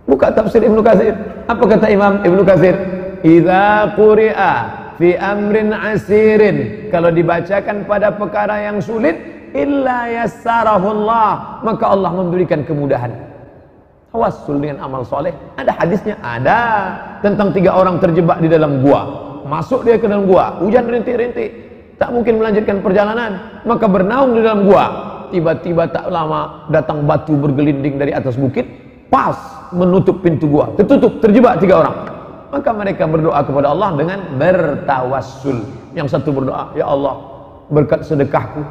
Buka tafsir Ibnu Katsir. Apa kata Imam Ibnu Katsir? Idza quri'a fi amrin asirin, kalau dibacakan pada perkara yang sulit, illa yassarahullah, maka Allah memberikan kemudahan. Tawassul dengan amal soleh, ada hadisnya, ada tentang 3 orang terjebak di dalam gua. Masuk dia ke dalam gua, hujan rintik-rintik, tak mungkin melanjutkan perjalanan, maka bernaung di dalam gua. Tiba-tiba tak lama datang batu bergelinding dari atas bukit, pas menutup pintu gua, tertutup, terjebak 3 orang. Maka mereka berdoa kepada Allah dengan bertawassul. Yang satu berdoa, ya Allah, berkat sedekahku,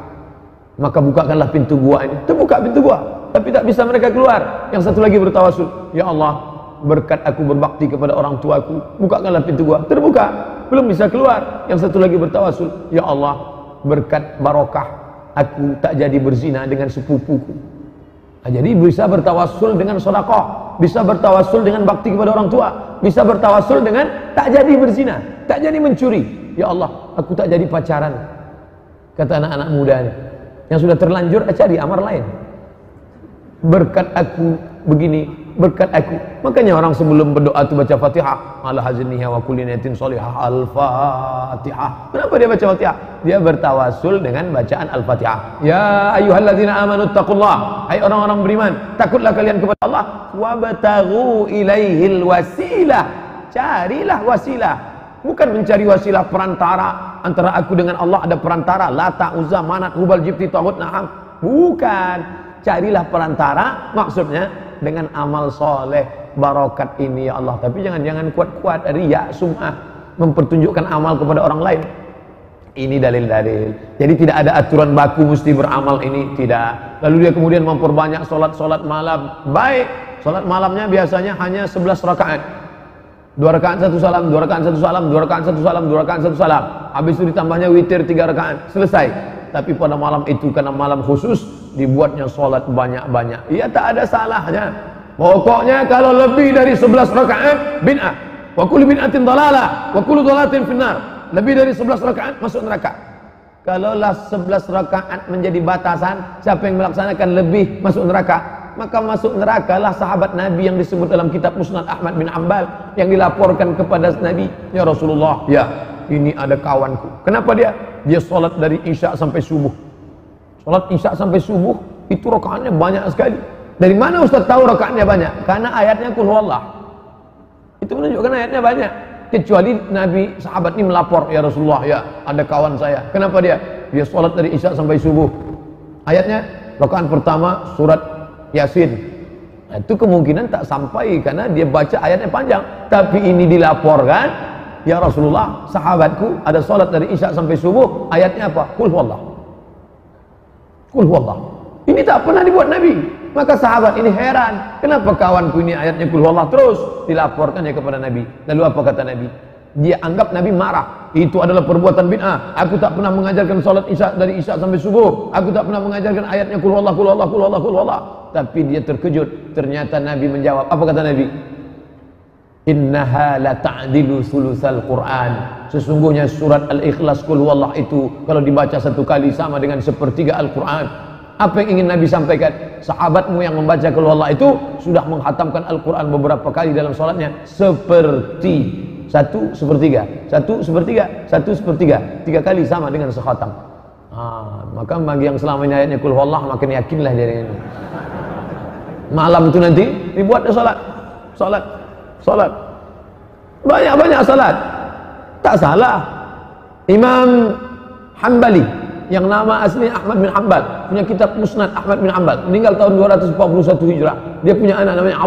maka bukakanlah pintu gua ini. Terbuka pintu gua, tapi tak bisa mereka keluar. Yang satu lagi bertawassul, ya Allah, berkat aku berbakti kepada orang tuaku, bukakanlah pintu gua. Terbuka, belum bisa keluar. Yang satu lagi bertawassul, ya Allah, berkat barokah aku tak jadi berzina dengan sepupuku. Nah, jadi bisa bertawassul dengan sedekah, bisa bertawassul dengan bakti kepada orang tua, bisa bertawassul dengan tak jadi berzina, tak jadi mencuri. Ya Allah, aku tak jadi pacaran. Kata anak-anak muda ini, yang sudah terlanjur, cari amar lain. Berkat aku begini, berkat aku. Makanya orang sebelum berdoa itu baca Fatihah, ala hazniha wa kulli niyatin sholihah, al-Fatihah. Kenapa dia baca Fatihah? Dia bertawassul dengan bacaan Al-Fatihah. Ya ayyuhalladzina amanu taqullah, hai orang-orang beriman, takutlah kalian kepada Allah, wabtaghu ilaihil wasilah, carilah wasilah. Bukan mencari wasilah perantara antara aku dengan Allah, ada perantara Lata, Uzza, Manat, Hubal, Jibti, Taghut, Na'am. Bukan. Carilah perantara, maksudnya dengan amal soleh, barokat ini ya Allah. Tapi jangan kuat-kuat riya, sum'ah, mempertunjukkan amal kepada orang lain. Ini dalil-dalil. Jadi tidak ada aturan baku mesti beramal ini, tidak. Lalu dia kemudian memperbanyak solat malam. Baik, solat malamnya biasanya hanya 11 rakaat. 2 rakaat 1 salam, 2 rakaat 1 salam, 2 rakaat 1 salam, 2 rakaat 1 salam. Habis itu ditambahnya witir 3 rakaat, selesai. Tapi pada malam itu, karena malam khusus, dibuatnya sholat banyak-banyak. Iya, tak ada salahnya. Pokoknya kalau lebih dari 11 rakaat, bid'ah. Wa kullu bid'atin dhalalah, wa kullu dhalalatin finnar. Lebih dari 11 rakaat masuk neraka. Kalaulah 11 rakaat menjadi batasan, siapa yang melaksanakan lebih masuk neraka, maka masuk neraka lah sahabat Nabi yang disebut dalam kitab Musnad Ahmad bin Hanbal, yang dilaporkan kepada Nabi, ya Rasulullah, ya, ini ada kawanku. Kenapa dia? Dia sholat dari Isya sampai subuh. Sholat Isya sampai subuh, itu rakaatnya banyak sekali. Dari mana Ustaz tahu rakaatnya banyak? Karena ayatnya Qul huwallah. Itu menunjukkan ayatnya banyak. Kecuali Nabi, sahabat ini melapor, ya Rasulullah, ya, ada kawan saya. Kenapa dia? Dia sholat dari Isya sampai subuh. Ayatnya, rakaat pertama surat Yasin. Nah, itu kemungkinan tak sampai karena dia baca ayatnya panjang. Tapi ini dilaporkan, ya Rasulullah, sahabatku ada sholat dari Isya sampai subuh, ayatnya apa? Qul huwallah. Qul huwallah. Ini tak pernah dibuat Nabi. Maka sahabat ini heran, kenapa kawanku ini ayatnya Qul huwallah terus? Dilaporkannya kepada Nabi. Lalu apa kata Nabi? Dia anggap Nabi marah. Itu adalah perbuatan bid'ah. Aku tak pernah mengajarkan sholat Isya dari Isya sampai subuh. Aku tak pernah mengajarkan ayatnya Qul huwallah, Qul huwallah, Qul huwallah, Qul huwallah. Tapi dia terkejut. Ternyata Nabi menjawab. Apa kata Nabi? Innaha la ta'dilu sulusal Quran. Sesungguhnya surat Al-Ikhlas Qul huwallah itu kalau dibaca 1 kali sama dengan 1/3 Al-Quran. Apa yang ingin Nabi sampaikan? Sahabatmu yang membaca Qul huwallah itu sudah menghatamkan Al-Quran beberapa kali dalam sholatnya, seperti 1/3, 1/3, 1/3, 3 kali sama dengan sekhatam. Maka bagi yang selama ini ayatnya Qul huwallah, makin yakinlah dari ini. Malam itu nanti dibuat salat, banyak salat. Tak salah. Imam Hanbali yang nama asli Ahmad bin Hanbal punya kitab Musnad Ahmad bin Hanbal, meninggal tahun 241 Hijrah. Dia punya anak namanya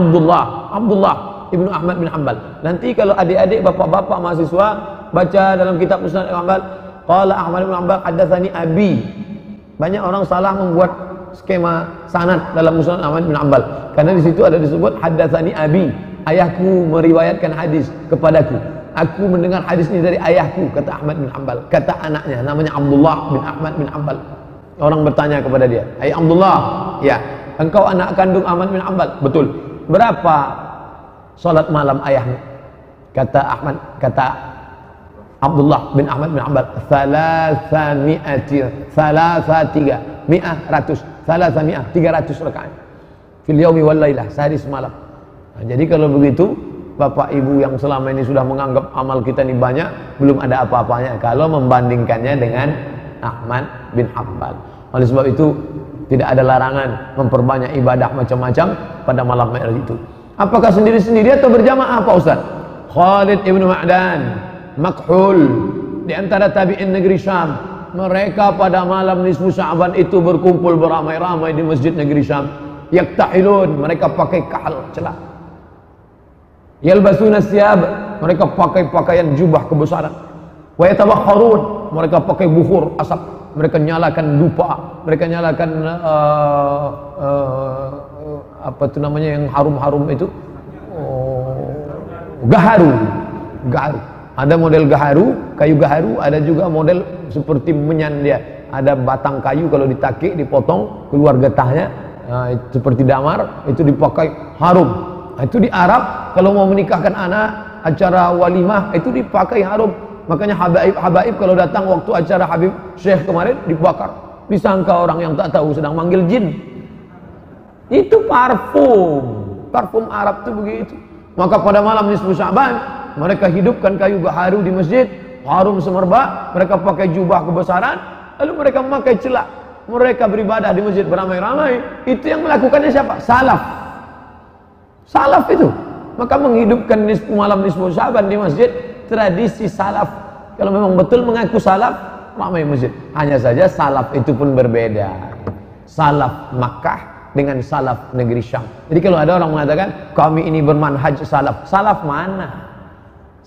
Abdullah Ibnu Ahmad bin Hanbal. Nanti kalau adik-adik, bapak-bapak mahasiswa baca dalam kitab Musnad Hanbal, qala Ahmad bin Hanbal haddatsani abi. Banyak orang salah membuat skema sanad dalam Musnad Ahmad bin Hanbal karena di situ ada disebut haddatsani abi, ayahku meriwayatkan hadis kepadaku, aku mendengar hadis ini dari ayahku, kata Ahmad bin Hanbal. Kata anaknya namanya Abdullah bin Ahmad bin Hanbal. Orang bertanya kepada dia, "Hai Abdullah, ya, engkau anak kandung Ahmad bin Hanbal?" "Betul." "Berapa salat malam ayahmu?" Kata Abdullah bin Ahmad bin Hanbal 300 rakaat fil yaumi wal lailah, sehari semalam. Nah, jadi kalau begitu Bapak Ibu yang selama ini sudah menganggap amal kita ini banyak, belum ada apa-apanya kalau membandingkannya dengan Ahmad bin Hanbal. Oleh sebab itu tidak ada larangan memperbanyak ibadah macam-macam pada malam Mi'raj itu. Apakah sendiri-sendiri atau berjamaah Pak Ustaz? Khalid ibn Ma'dan, Makhul, di antara tabi'in negeri Syam, mereka pada malam nisfu Sya'ban itu berkumpul beramai-ramai di masjid negeri Syam. Yaktahilun, mereka pakai kahal celah. Yalbasuna siyab, mereka pakai pakaian jubah kebesaran. Wa yatabakharun, mereka pakai bukhur asap, mereka nyalakan dupa, mereka nyalakan apa itu namanya yang harum-harum itu, gaharu. Ada model gaharu, kayu gaharu, ada juga model seperti menyan dia. Ada batang kayu kalau ditakik, dipotong, keluar getahnya, seperti damar, itu dipakai harum. Itu di Arab, kalau mau menikahkan anak, acara walimah, itu dipakai harum. Makanya habaib kalau datang waktu acara Habib Syekh kemarin, dibakar. Disangka orang yang tak tahu sedang manggil jin. Itu parfum Arab itu begitu. Maka pada malam nisfu Sya'ban, mereka hidupkan kayu gaharu di masjid, harum semerbak, mereka pakai jubah kebesaran, lalu mereka memakai celak, mereka beribadah di masjid beramai-ramai. Itu yang melakukannya siapa? Salaf itu. Maka menghidupkan malam nisfu Sya'ban di masjid, tradisi salaf. Kalau memang betul mengaku salaf, ramai masjid. Hanya saja salaf itu pun berbeda. Salaf Makkah dengan salaf negeri Syam. Jadi kalau ada orang mengatakan kami ini bermanhaj salaf, salaf mana?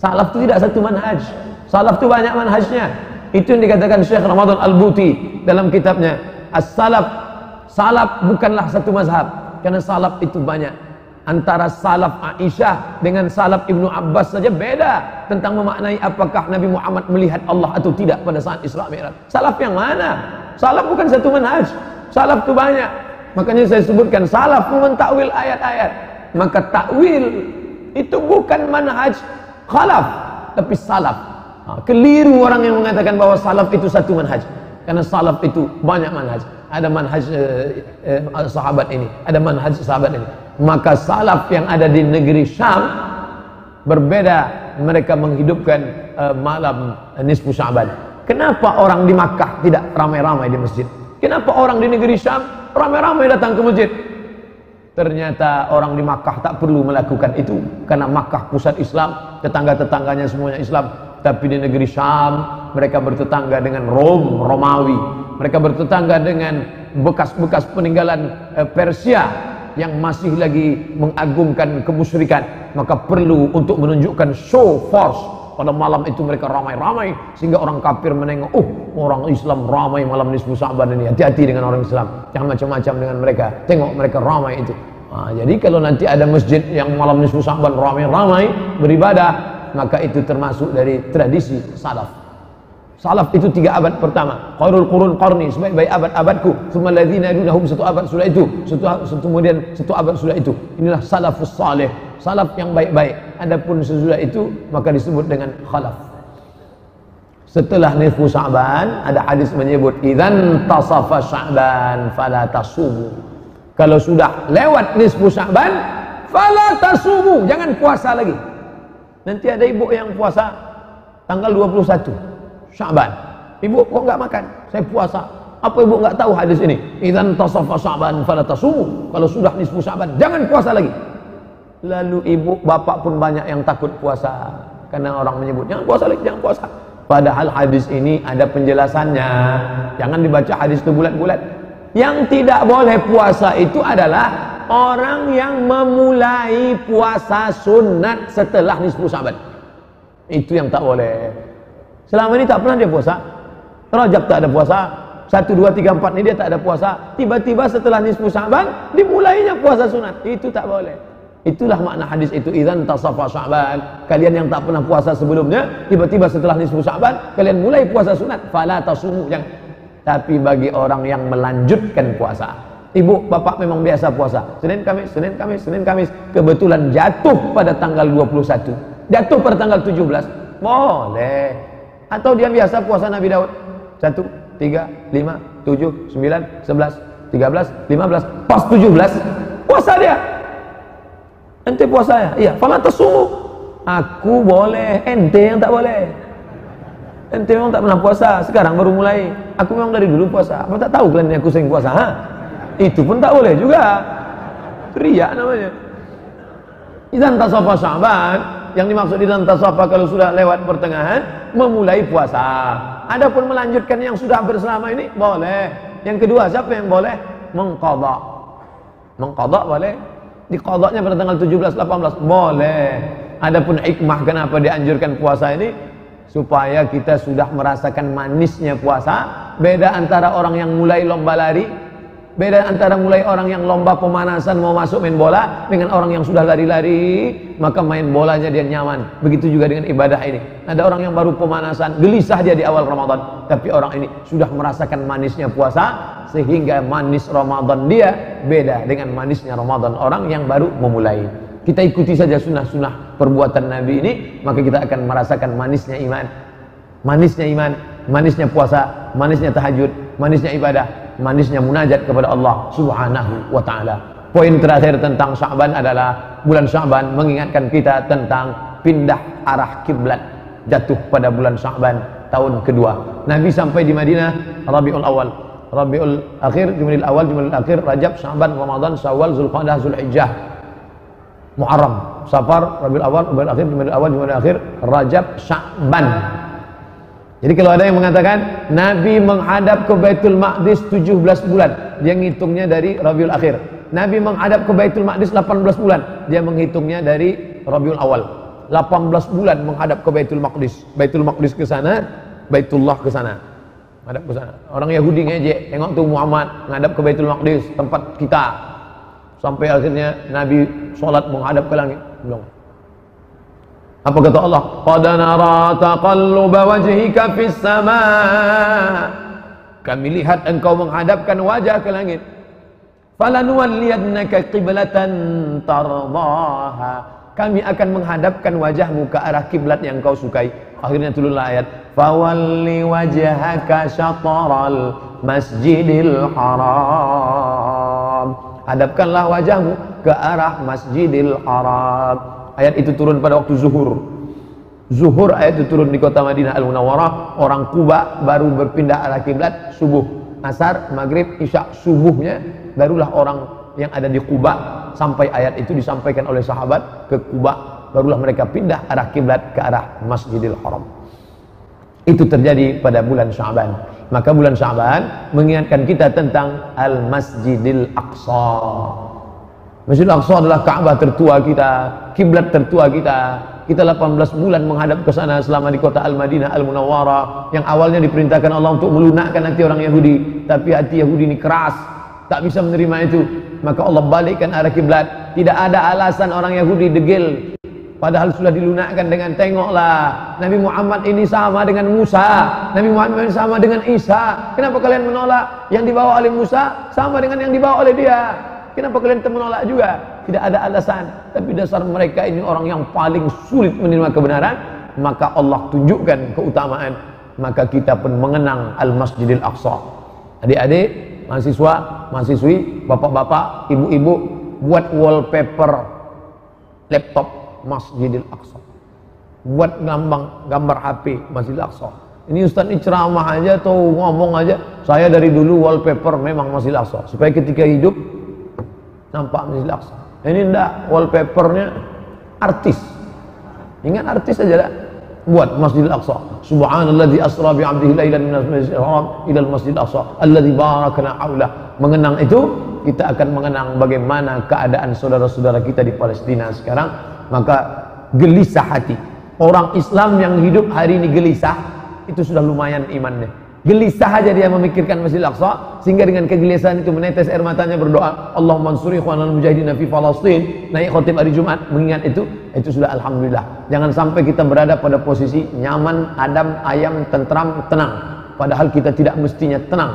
Salaf itu tidak satu manhaj. Salaf itu banyak manhajnya. Itu yang dikatakan Syekh Ramadan Al-Buti dalam kitabnya As-Salaf. Salaf bukanlah satu mazhab, karena salaf itu banyak. Antara salaf Aisyah dengan salaf Ibnu Abbas saja beda tentang memaknai apakah Nabi Muhammad melihat Allah atau tidak pada saat Isra Mi'raj. Salaf yang mana? Salaf bukan satu manhaj. Salaf itu banyak. Makanya saya sebutkan salaf mentakwil ayat-ayat. Maka takwil itu bukan manhaj khalaf, tapi salaf. Keliru orang yang mengatakan bahwa salaf itu satu manhaj. Karena salaf itu banyak manhaj. Ada manhaj sahabat ini, ada manhaj sahabat ini. Maka salaf yang ada di negeri Syam berbeda, mereka menghidupkan malam nisfu Sya'ban. Kenapa orang di Makkah tidak ramai-ramai di masjid? Kenapa orang di negeri Syam ramai-ramai datang ke masjid? Ternyata orang di Makkah tak perlu melakukan itu, karena Makkah pusat Islam, tetangga-tetangganya semuanya Islam. Tapi di negeri Syam mereka bertetangga dengan Romawi, mereka bertetangga dengan bekas-bekas peninggalan Persia yang masih lagi mengagungkan kemusyrikan. Maka perlu untuk menunjukkan show force. Pada malam itu mereka ramai-ramai sehingga orang kafir menengok, orang Islam ramai malam nisfu Sya'ban ini. Hati-hati dengan orang Islam, jangan macam-macam dengan mereka. Tengok mereka ramai itu. Jadi kalau nanti ada masjid yang malam nisfu Sya'ban ramai-ramai beribadah, maka itu termasuk dari tradisi salaf. Salaf itu 3 abad pertama. Khairul qurun qarni, sebaik-baik abad-abadku. Tsumma alladzina yalunahum, 1 abad sudah itu. Kemudian 1 abad sudah itu. Inilah salafus salih, salaf yang baik-baik. Adapun sesudah itu maka disebut dengan khalaf. Setelah nisfu Sya'ban ada hadis menyebut idzan tasafa Sya'ban fala tasumu. Kalau sudah lewat nisfu Sya'ban fala tasumu, jangan puasa lagi. Nanti ada ibu yang puasa tanggal 21 Sya'ban. Ibu kok enggak makan? Saya puasa. Apa ibu enggak tahu hadis ini? Idzan tasafa Sya'ban fala tasumu. Kalau sudah nisfu Sya'ban jangan puasa lagi. Lalu ibu bapak pun banyak yang takut puasa, karena orang menyebut jangan puasa lagi, jangan puasa. Padahal hadis ini ada penjelasannya. Jangan dibaca hadis itu bulat-bulat. Yang tidak boleh puasa itu adalah orang yang memulai puasa sunat setelah nisfu Sya'ban. Itu yang tak boleh. Selama ini tak pernah dia puasa. Rajab tak ada puasa, 1, 2, 3, 4 ini dia tak ada puasa. Tiba-tiba setelah nisfu Sya'ban dimulainya puasa sunat. Itu tak boleh. Itulah makna hadis itu, idzan tasafa Sya'ban. Kalian yang tak pernah puasa sebelumnya, tiba-tiba setelah nisfu Sya'ban kalian mulai puasa sunat, fala tasumu, jangan. Tapi bagi orang yang melanjutkan puasa, ibu bapak memang biasa puasa Senin Kamis, kebetulan jatuh pada tanggal 21, jatuh pada tanggal 17, boleh. Atau dia biasa puasa Nabi Daud 1, 3, 5, 7, 9, 11, 13, 15, pas 17 puasa dia. Ente puasa ya? Iya. Fala tasumu. Aku boleh, ente yang tak boleh. Ente memang tak pernah puasa, sekarang baru mulai. Aku memang dari dulu puasa. Apa tak tahu kalian aku sering puasa? Ha? Itu pun tak boleh juga. Riya namanya. Idzan tasafa Sya'ban, yang dimaksud idzan tasafa kalau sudah lewat pertengahan, memulai puasa. Adapun melanjutkan yang sudah berselama ini boleh. Yang kedua, siapa yang boleh? Mengqadha. Mengqadha boleh. Diqadhanya pada tanggal 17, 18 boleh. Adapun hikmah kenapa dianjurkan puasa ini, supaya kita sudah merasakan manisnya puasa. Beda antara orang yang mulai lomba lari, beda antara mulai orang yang lomba pemanasan mau masuk main bola dengan orang yang sudah lari-lari, maka main bolanya dia nyaman. Begitu juga dengan ibadah ini. Ada orang yang baru pemanasan, gelisah dia di awal Ramadan, tapi orang ini sudah merasakan manisnya puasa, sehingga manis Ramadan dia beda dengan manisnya Ramadan orang yang baru memulai. Kita ikuti saja sunnah-sunnah perbuatan Nabi ini, maka kita akan merasakan manisnya iman. Manisnya iman, manisnya puasa, manisnya tahajud, manisnya ibadah, manisnya munajat kepada Allah Subhanahu wa taala. Poin terakhir tentang Sya'ban adalah bulan Sya'ban mengingatkan kita tentang pindah arah kiblat, jatuh pada bulan Sya'ban tahun kedua. Nabi sampai di Madinah Rabiul Awal, Rabiul Akhir, Jumadil Awal, Jumadil Akhir, Rajab, Sya'ban, Ramadan, Syawal, Zulqa'dah, Zulhijjah, Muharram, Safar, Rabiul Awal, Rabiul Akhir, Jumadil Awal, Jumadil Akhir, Rajab, Sya'ban. Jadi kalau ada yang mengatakan Nabi menghadap ke Baitul Maqdis 17 bulan, dia ngitungnya dari Rabiul Akhir. Nabi menghadap ke Baitul Maqdis 18 bulan, dia menghitungnya dari Rabiul Awal. 18 bulan menghadap ke Baitul Maqdis. Baitul Maqdis ke sana, Baitullah ke sana. Menghadap ke sana. Orang Yahudi ngejek, tengok tuh Muhammad menghadap ke Baitul Maqdis, tempat kita. Sampai akhirnya Nabi sholat menghadap ke langit. Belum. Apa kata Allah? Qad nara taqalluba wajhika fis sama. Kami lihat engkau menghadapkan wajah ke langit. Falanuwalliyannaka qiblatan tardaha. Kami akan menghadapkan wajahmu ke arah kiblat yang kau sukai. Akhirnya turunlah ayat, fawalli wajhaka syatral masjidil haram. Hadapkanlah wajahmu ke arah Masjidil Haram. Ayat itu turun pada waktu zuhur. Zuhur ayat itu turun di kota Madinah Al-Munawwarah. Orang Kuba baru berpindah arah kiblat subuh. Asar, maghrib, isya, subuhnya barulah orang yang ada di Kuba, sampai ayat itu disampaikan oleh sahabat ke Kuba, barulah mereka pindah arah kiblat ke arah Masjidil Haram. Itu terjadi pada bulan Sya'ban. Maka bulan Sya'ban mengingatkan kita tentang Al-Masjidil Aqsa. Masjidil Aqsa adalah Ka'bah tertua kita, kiblat tertua kita. Kita 18 bulan menghadap ke sana selama di kota Al-Madinah Al-Munawwarah, yang awalnya diperintahkan Allah untuk melunakkan hati orang Yahudi, tapi hati Yahudi ini keras, tak bisa menerima itu. Maka Allah balikkan arah kiblat. Tidak ada alasan orang Yahudi degil, padahal sudah dilunakkan dengan tengoklah Nabi Muhammad ini sama dengan Musa, Nabi Muhammad ini sama dengan Isa. Kenapa kalian menolak? Yang dibawa oleh Musa sama dengan yang dibawa oleh dia. Kenapa kalian menolak juga? Tidak ada alasan. Tapi dasar mereka ini orang yang paling sulit menerima kebenaran. Maka Allah tunjukkan keutamaan. Maka kita pun mengenang Al-Masjidil Aqsa. Adik-adik, mahasiswa, mahasiswi, bapak-bapak, ibu-ibu, buat wallpaper laptop Masjidil Aqsa. Buat gambar HP Masjidil Aqsa. Ini Ustaz ini ceramah aja atau ngomong aja. Saya dari dulu wallpaper memang Masjidil Aqsa, supaya ketika hidup nampak Masjidil Aqsa. Ini enggak, wallpapernya artis. Ingat artis aja dah. Buat Masjidil Aqsa. Subhanalladzi asra bi 'abdihi lailan minal masjidil haram ila masjidil aqsa alladzi barakna haulah. Mengenang itu, kita akan mengenang bagaimana keadaan saudara-saudara kita di Palestina sekarang. Maka gelisah hati. Orang Islam yang hidup hari ini gelisah, itu sudah lumayan imannya. Gelisah aja dia memikirkan Masjidil Aqsa, sehingga dengan kegelisahan itu menetes air matanya berdoa, Allahumma ansuri ikhwanal mujahidin fi Palestin. Naik khotib hari Jumat mengingat itu sudah alhamdulillah. Jangan sampai kita berada pada posisi nyaman, adem, ayam, tentram, tenang, padahal kita tidak mestinya tenang.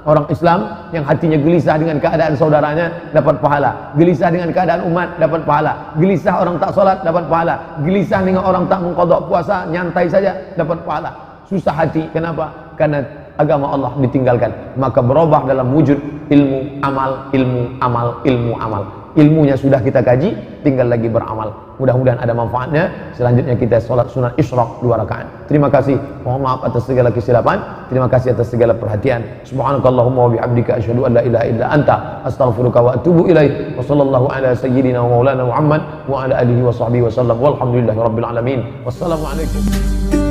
Orang Islam yang hatinya gelisah dengan keadaan saudaranya dapat pahala, gelisah dengan keadaan umat dapat pahala, gelisah orang tak sholat dapat pahala, gelisah dengan orang tak mengqadha puasa nyantai saja dapat pahala. susah hati. Kenapa? Karena agama Allah ditinggalkan. Maka berubah dalam wujud ilmu, amal, ilmu, amal, ilmu, amal. Ilmunya sudah kita kaji, tinggal lagi beramal. Mudah-mudahan ada manfaatnya. Selanjutnya kita sholat sunat isyraq 2 rakaat. Terima kasih. Mohon maaf atas segala kesilapan. Terima kasih atas segala perhatian. Subhanakallahumma wa bihamdika asyhadu an la ilaha illa anta astaghfiruka wa atubu ilaik. Wa sallallahu ala sayyidina wa maulana Muhammad wa ala alihi wa sahbihi wa sallam. Walhamdulillahi rabbil alamin. Wassalamualaikum.